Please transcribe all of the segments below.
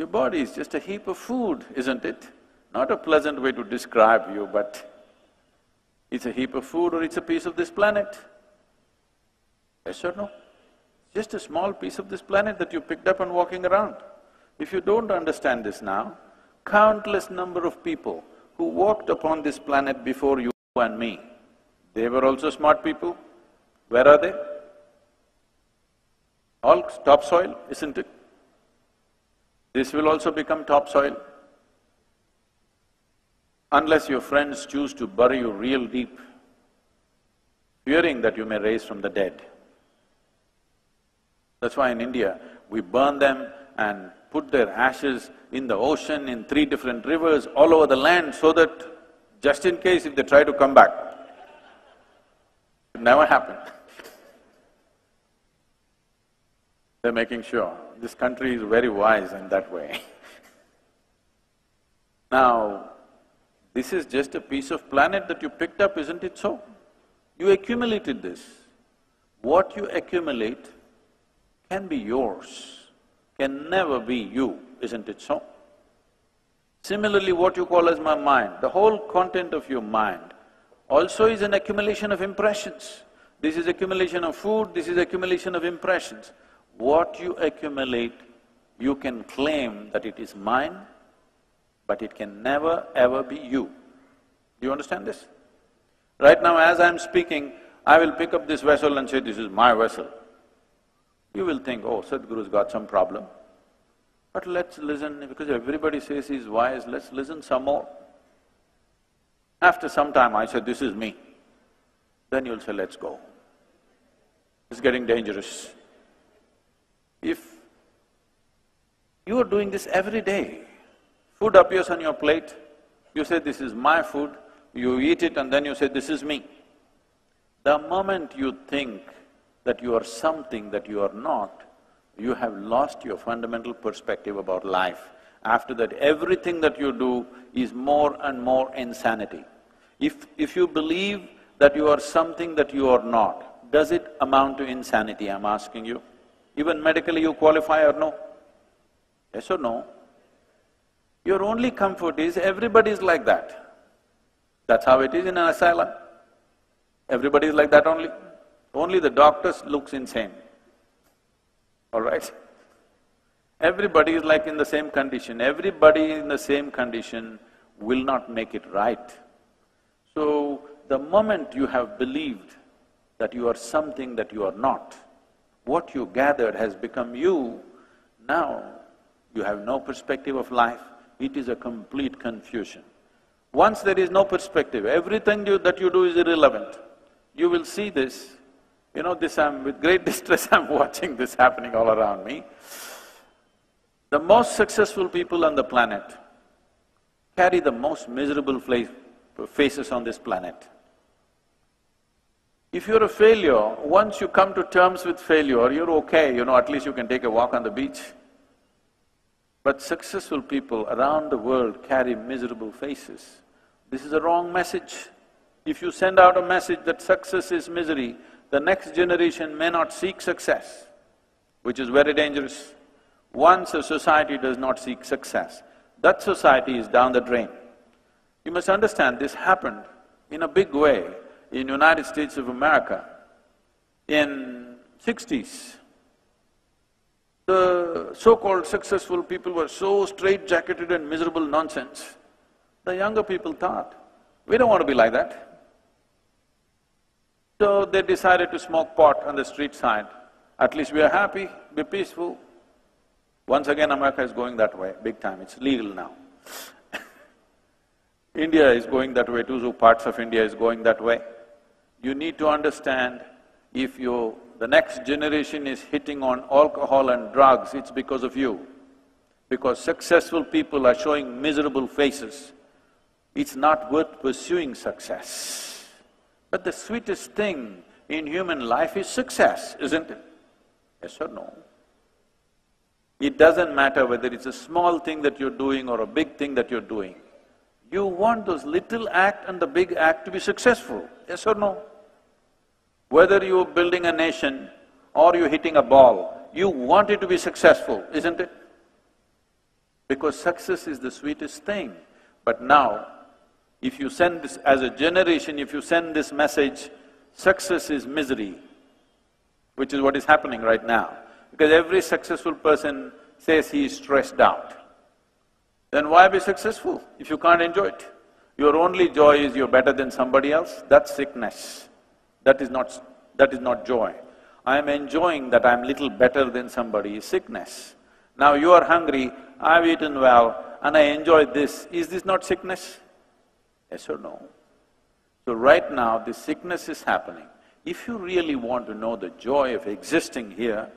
Your body is just a heap of food, isn't it? Not a pleasant way to describe you, but it's a heap of food or it's a piece of this planet. Yes or no? Just a small piece of this planet that you picked up and walking around. If you don't understand this now, countless number of people who walked upon this planet before you and me, they were also smart people. Where are they? All topsoil, isn't it? This will also become topsoil. Unless your friends choose to bury you real deep, fearing that you may rise from the dead. That's why in India, we burn them and put their ashes in the ocean, in 3 different rivers, all over the land, so that just in case if they try to come back, it never happen. They're making sure. This country is very wise in that way. Now, this is just a piece of planet that you picked up, isn't it so? You accumulated this. What you accumulate can be yours, can never be you, isn't it so? Similarly, what you call as my mind, the whole content of your mind also is an accumulation of impressions. This is accumulation of food, this is accumulation of impressions. What you accumulate, you can claim that it is mine, but it can never ever be you. Do you understand this? Right now as I'm speaking, I will pick up this vessel and say, this is my vessel. You will think, oh, Sadhguru's got some problem. But let's listen, because everybody says he's wise, let's listen some more. After some time I say, this is me. Then you'll say, let's go. It's getting dangerous. If you are doing this every day, food appears on your plate, you say, this is my food, you eat it and then you say, this is me. The moment you think that you are something that you are not, you have lost your fundamental perspective about life. After that, everything that you do is more and more insanity. If you believe that you are something that you are not, does it amount to insanity, I'm asking you? Even medically you qualify or no? Yes or no? Your only comfort is everybody is like that. That's how it is in an asylum. Everybody is like that only. Only the doctors looks insane, all right? Everybody is like in the same condition. Everybody in the same condition will not make it right. So, the moment you have believed that you are something that you are not, what you gathered has become you, now you have no perspective of life, it is a complete confusion. Once there is no perspective, everything that you do is irrelevant. You will see this, you know, with great distress I'm watching this happening all around me. The most successful people on the planet carry the most miserable faces on this planet. If you're a failure, once you come to terms with failure, you're okay, you know, at least you can take a walk on the beach. But successful people around the world carry miserable faces. This is a wrong message. If you send out a message that success is misery, the next generation may not seek success, which is very dangerous. Once a society does not seek success, that society is down the drain. You must understand, this happened in a big way in United States of America in 60s. The so-called successful people were so straight-jacketed and miserable nonsense. The younger people thought, we don't want to be like that. So they decided to smoke pot on the street side. At least we are happy, be peaceful. Once again America is going that way, big time, it's legal now. India is going that way too, so parts of India is going that way. You need to understand, if the next generation is hitting on alcohol and drugs, it's because of you. Because successful people are showing miserable faces. It's not worth pursuing success. But the sweetest thing in human life is success, isn't it? Yes or no? It doesn't matter whether it's a small thing that you're doing or a big thing that you're doing. You want those little act and the big act to be successful, yes or no? Whether you're building a nation or you're hitting a ball, you want it to be successful, isn't it? because success is the sweetest thing. But now, if you send this, as a generation, if you send this message, success is misery, which is what is happening right now. Because every successful person says he is stressed out. Then why be successful if you can't enjoy it? Your only joy is you're better than somebody else, that's sickness. That is not joy. I'm enjoying that I'm little better than somebody is sickness. Now you are hungry, I've eaten well, and I enjoy this. Is this not sickness? Yes or no? So right now, this sickness is happening. If you really want to know the joy of existing here,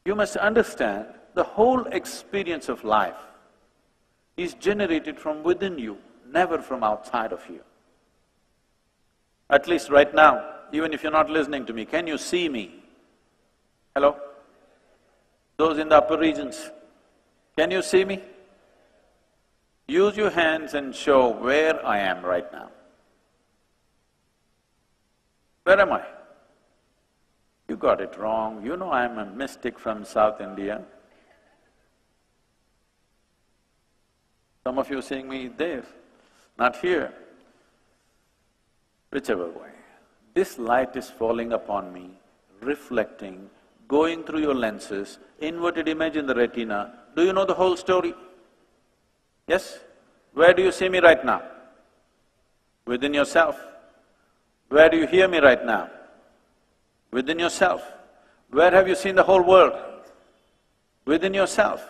you must understand the whole experience of life is generated from within you, never from outside of you. At least right now, even if you're not listening to me, can you see me? Hello? Those in the upper regions, can you see me? Use your hands and show where I am right now. Where am I? You got it wrong. You know I'm a mystic from South India. Some of you seeing me there, not here. Whichever way. This light is falling upon me, reflecting, going through your lenses, inverted image in the retina. Do you know the whole story? Yes? Where do you see me right now? Within yourself. Where do you hear me right now? Within yourself. Where have you seen the whole world? Within yourself.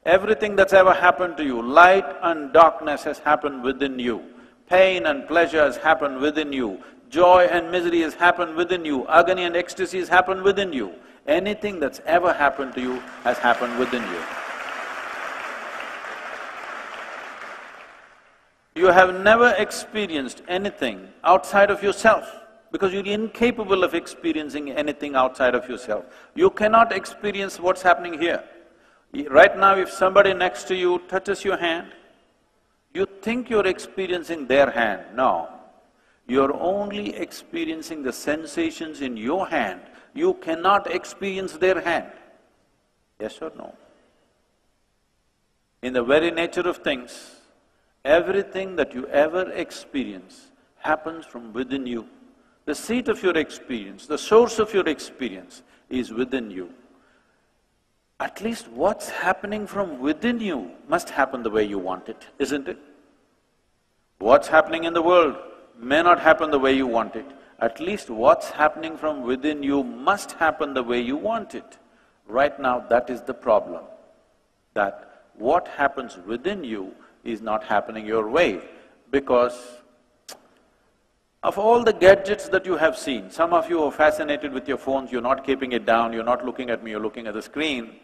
Everything that's ever happened to you, light and darkness has happened within you. Pain and pleasure has happened within you. Joy and misery has happened within you. Agony and ecstasy has happened within you. Anything that's ever happened to you has happened within you. You have never experienced anything outside of yourself because you're incapable of experiencing anything outside of yourself. You cannot experience what's happening here. Right now, if somebody next to you touches your hand, you think you're experiencing their hand. No. You're only experiencing the sensations in your hand. You cannot experience their hand. Yes or no? In the very nature of things, everything that you ever experience happens from within you. The seat of your experience, the source of your experience is within you. At least what's happening from within you must happen the way you want it, isn't it? What's happening in the world may not happen the way you want it. At least what's happening from within you must happen the way you want it. Right now, that is the problem, that what happens within you is not happening your way, because of all the gadgets that you have seen, some of you are fascinated with your phones, you're not keeping it down, you're not looking at me, you're looking at the screen.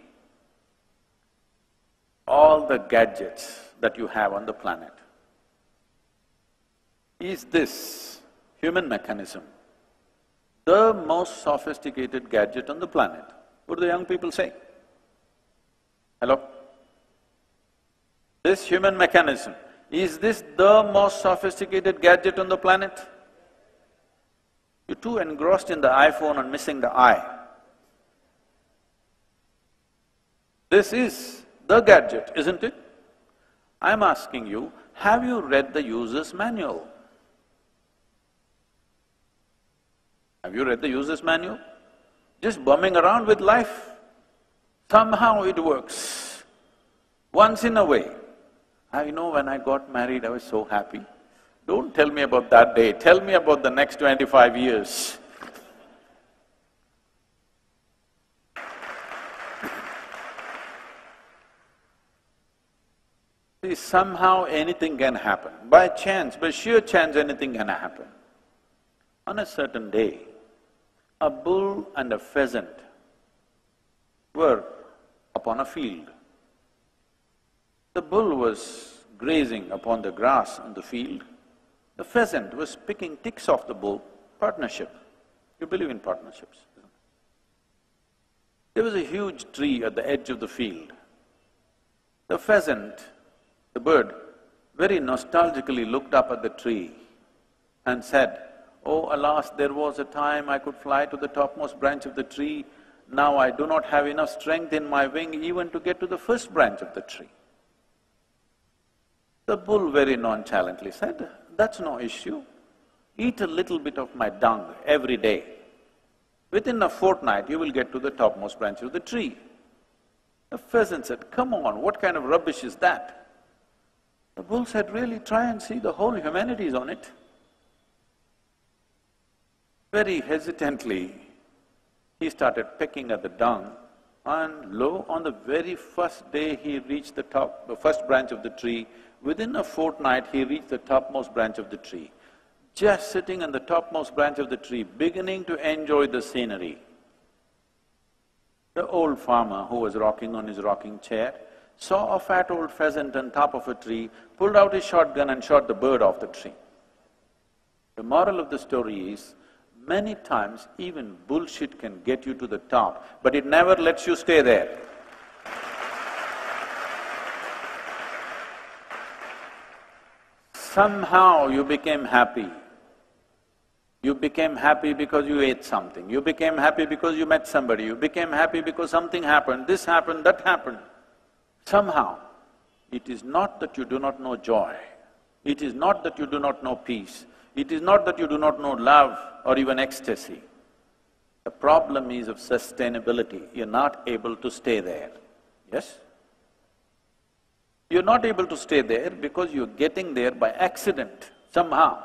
All the gadgets that you have on the planet, is this human mechanism the most sophisticated gadget on the planet? What do the young people say? Hello? This human mechanism, is this the most sophisticated gadget on the planet? You're too engrossed in the iPhone and missing the eye. This is the gadget, isn't it? I'm asking you, have you read the user's manual? Have you read the user's manual? Just bumming around with life. Somehow it works. Once in a way. I know when I got married, I was so happy. Don't tell me about that day, tell me about the next 25 years. See, somehow anything can happen. By chance, by sheer chance, anything can happen. On a certain day, a bull and a pheasant were upon a field. The bull was grazing upon the grass on the field. The pheasant was picking ticks off the bull. Partnership. You believe in partnerships, isn't it? There was a huge tree at the edge of the field. The pheasant, the bird, very nostalgically looked up at the tree and said, "Oh, alas, there was a time I could fly to the topmost branch of the tree, now I do not have enough strength in my wing even to get to the first branch of the tree. The bull very nonchalantly said, that's no issue. Eat a little bit of my dung every day. Within a fortnight, you will get to the topmost branch of the tree. The pheasant said, come on, what kind of rubbish is that? The bull said, really, try and see, the whole humanity is on it. Very hesitantly, he started pecking at the dung, and lo, on the very first day he reached the first branch of the tree. Within a fortnight, he reached the topmost branch of the tree. Just sitting on the topmost branch of the tree, beginning to enjoy the scenery. The old farmer who was rocking on his rocking chair saw a fat old pheasant on top of a tree, pulled out his shotgun and shot the bird off the tree. The moral of the story is, many times even bullshit can get you to the top, but it never lets you stay there. Somehow you became happy. You became happy because you ate something, you became happy because you met somebody, you became happy because something happened, this happened, that happened. Somehow, it is not that you do not know joy, it is not that you do not know peace, it is not that you do not know love or even ecstasy. The problem is of sustainability, you're not able to stay there, yes? You're not able to stay there because you're getting there by accident, somehow.